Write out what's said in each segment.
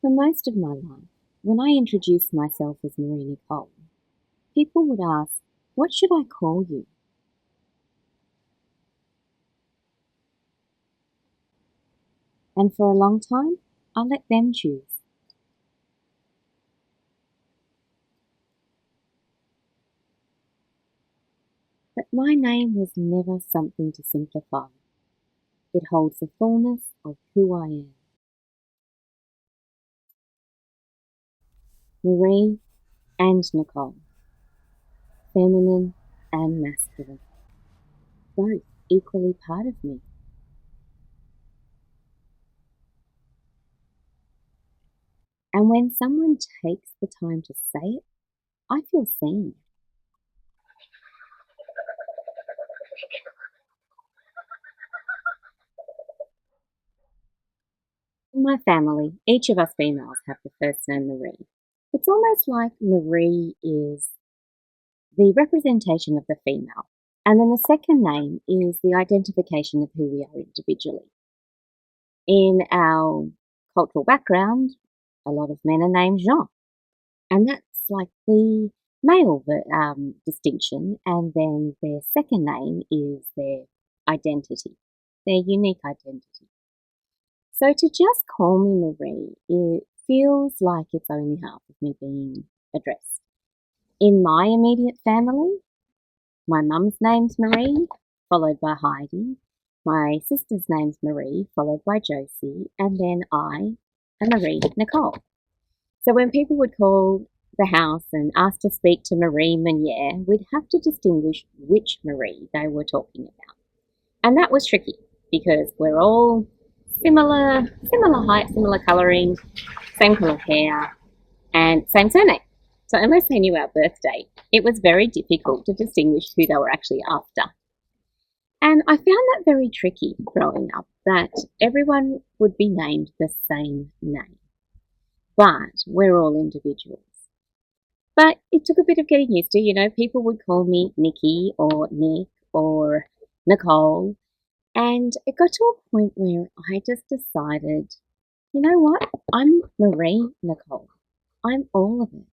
For most of my life, when I introduced myself as Marie-Nicole, people would ask, "What should I call you?" And for a long time, I let them choose. But my name was never something to simplify. It holds the fullness of who I am. Marie and Nicole. Feminine and masculine. Both equally part of me. And when someone takes the time to say it, I feel seen. In my family, each of us females have the first name Marie. It's almost like Marie is the representation of the female, and then the second name is the identification of who we are individually. In our cultural background, a lot of men are named Jean, and that's like the male distinction, and then their second name is their identity, their unique identity. So to just call me Marie, it feels like it's only half of me being addressed. In my immediate family, my mum's name's Marie, followed by Heidi. My sister's name's Marie, followed by Josie, and then I am Marie-Nicole. So when people would call the house and ask to speak to Marie Meunier, we'd have to distinguish which Marie they were talking about. And that was tricky because we're all similar height, similar colouring, same colour hair, and same surname. So unless they knew our birth date, it was very difficult to distinguish who they were actually after. And I found that very tricky growing up, that everyone would be named the same name. But we're all individuals. But it took a bit of getting used to, people would call me Nikki or Nick or Nicole. And it got to a point where I just decided, you know what? I'm Marie-Nicole. I'm all of it.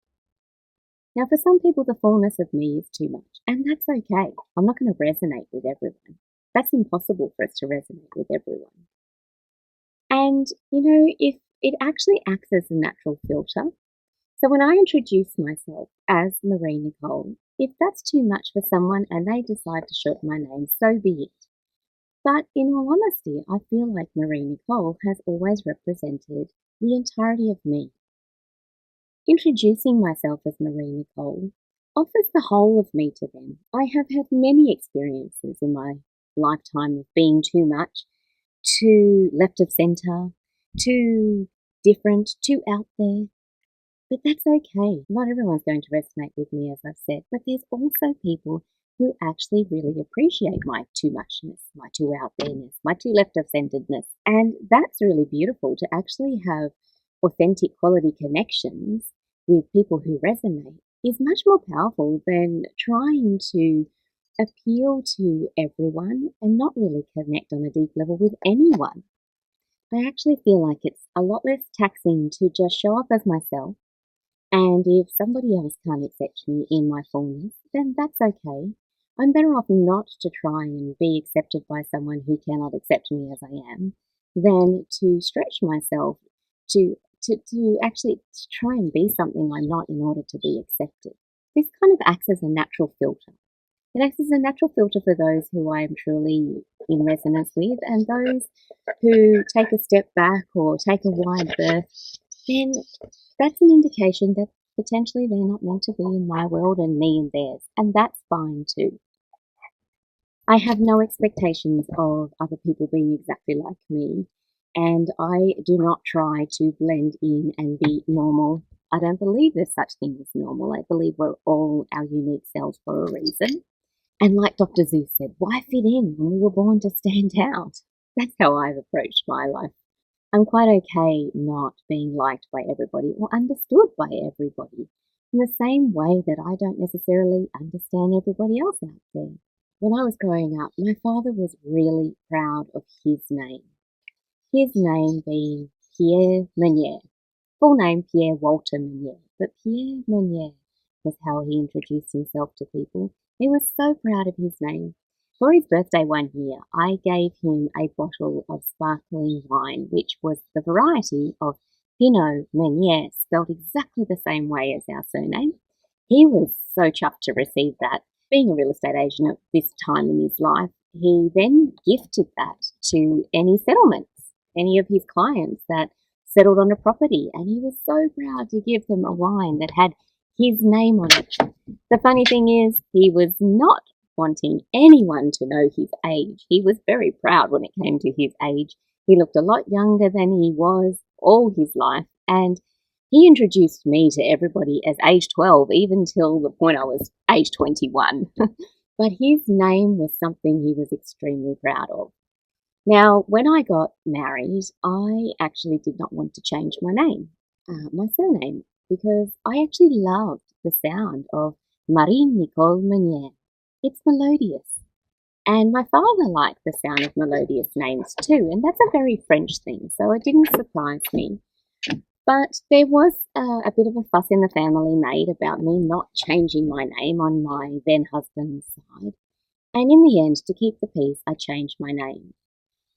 Now, for some people, the fullness of me is too much, and that's okay. I'm not going to resonate with everyone. That's impossible for us to resonate with everyone. And, if it actually acts as a natural filter. So when I introduce myself as Marie-Nicole, if that's too much for someone and they decide to shorten my name, so be it. But in all honesty, I feel like Marie-Nicole has always represented the entirety of me. Introducing myself as Marie-Nicole offers the whole of me to them. I have had many experiences in my lifetime of being too much, too left of centre, too different, too out there. But that's okay. Not everyone's going to resonate with me, as I've said, but there's also people who actually really appreciate my too muchness, my too out there-ness, my too left of centeredness. And that's really beautiful, to actually have authentic quality connections with people who resonate is much more powerful than trying to appeal to everyone and not really connect on a deep level with anyone. I actually feel like it's a lot less taxing to just show up as myself. And if somebody else can't accept me in my fullness, then that's okay. I'm better off not to try and be accepted by someone who cannot accept me as I am than to stretch myself to actually try and be something I'm not in order to be accepted. This kind of acts as a natural filter. It acts as a natural filter for those who I am truly in resonance with, and those who take a step back or take a wide berth, then that's an indication that potentially they're not meant to be in my world and me in theirs, and that's fine too. I have no expectations of other people being exactly like me, and I do not try to blend in and be normal. I don't believe there's such thing as normal. I believe we're all our unique selves for a reason. And like Dr. Zeus said, why fit in when we were born to stand out? That's how I've approached my life. I'm quite okay not being liked by everybody or understood by everybody, in the same way that I don't necessarily understand everybody else out there. When I was growing up, my father was really proud of his name being Pierre Meunier. full name Pierre Walter Meunier, but Pierre Meunier was how he introduced himself to people. He was so proud of his name. For his birthday one year, I gave him a bottle of sparkling wine, which was the variety of Pinot Meunier, spelled exactly the same way as our surname. He was so chuffed to receive that. Being a real estate agent at this time in his life, he then gifted that to any settlements, any of his clients that settled on a property, and he was so proud to give them a wine that had his name on it. The funny thing is, he was not wanting anyone to know his age. He was very proud when it came to his age. He looked a lot younger than he was all his life, and he introduced me to everybody as age 12, even till the point I was age 21. But his name was something he was extremely proud of. Now, when I got married, I actually did not want to change my name, my surname, because I actually loved the sound of Marie-Nicole Meunier. It's melodious. And my father liked the sound of melodious names too, and that's a very French thing, so it didn't surprise me. But there was a bit of a fuss in the family made about me not changing my name on my then husband's side. And in the end, to keep the peace, I changed my name.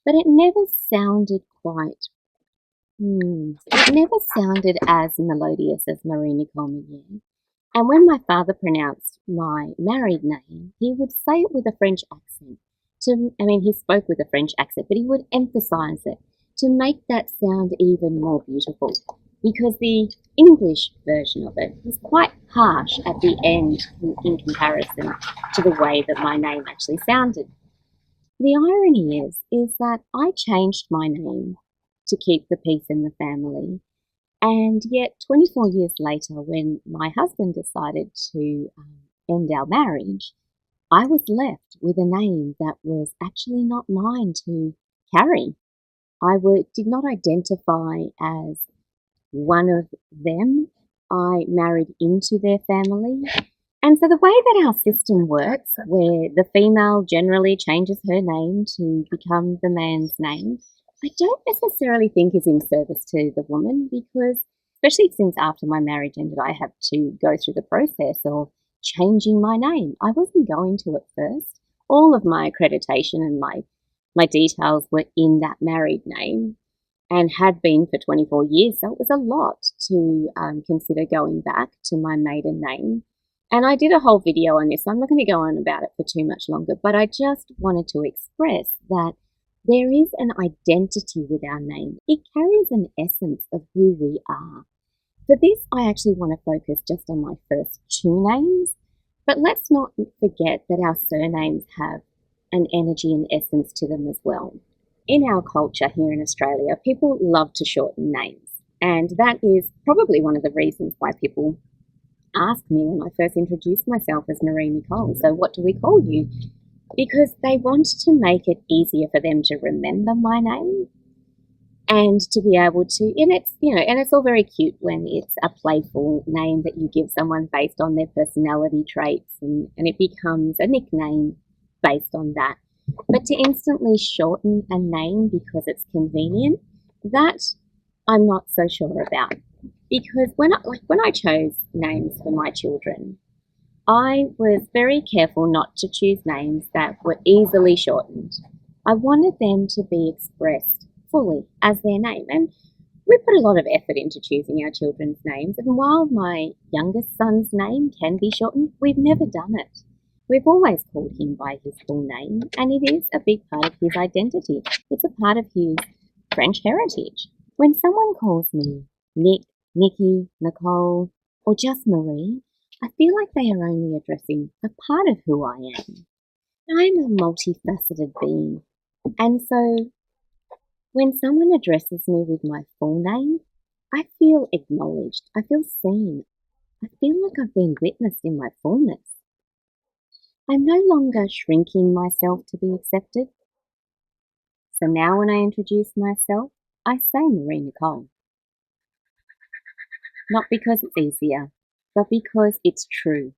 But it never sounded as melodious as Marie-Nicole Meunier. And when my father pronounced my married name, he would say it with a French accent. He spoke with a French accent, but he would emphasize it to make that sound even more beautiful, because the English version of it was quite harsh at the end in comparison to the way that my name actually sounded. The irony is that I changed my name to keep the peace in the family, and yet 24 years later, when my husband decided to end our marriage, I was left with a name that was actually not mine to carry. I did not identify as one of them. I married into their family. And so the way that our system works, where the female generally changes her name to become the man's name, I don't necessarily think is in service to the woman, because especially since after my marriage ended, I had to go through the process of changing my name. I wasn't going to at first. All of my accreditation and my details were in that married name and had been for 24 years. So it was a lot to consider going back to my maiden name. And I did a whole video on this. So I'm not going to go on about it for too much longer, but I just wanted to express that there is an identity with our name. It carries an essence of who we are. For this, I actually want to focus just on my first two names, but let's not forget that our surnames have an energy and essence to them as well. In our culture here in Australia, people love to shorten names, and that is probably one of the reasons why people ask me when I first introduced myself as Marie-Nicole, so what do we call you? Because they want to make it easier for them to remember my name and to be able to, and it's all very cute when it's a playful name that you give someone based on their personality traits, and it becomes a nickname based on that. But to instantly shorten a name because it's convenient, that I'm not so sure about. Because when I chose names for my children, I was very careful not to choose names that were easily shortened. I wanted them to be expressed fully as their name. And we put a lot of effort into choosing our children's names. And while my youngest son's name can be shortened, we've never done it. We've always called him by his full name, and it is a big part of his identity. It's a part of his French heritage. When someone calls me Nick, Nikki, Nicole, or just Marie, I feel like they are only addressing a part of who I am. I'm a multifaceted being, and so when someone addresses me with my full name, I feel acknowledged. I feel seen. I feel like I've been witnessed in my fullness. I'm no longer shrinking myself to be accepted. So now when I introduce myself, I say Marie-Nicole. Not because it's easier, but because it's true.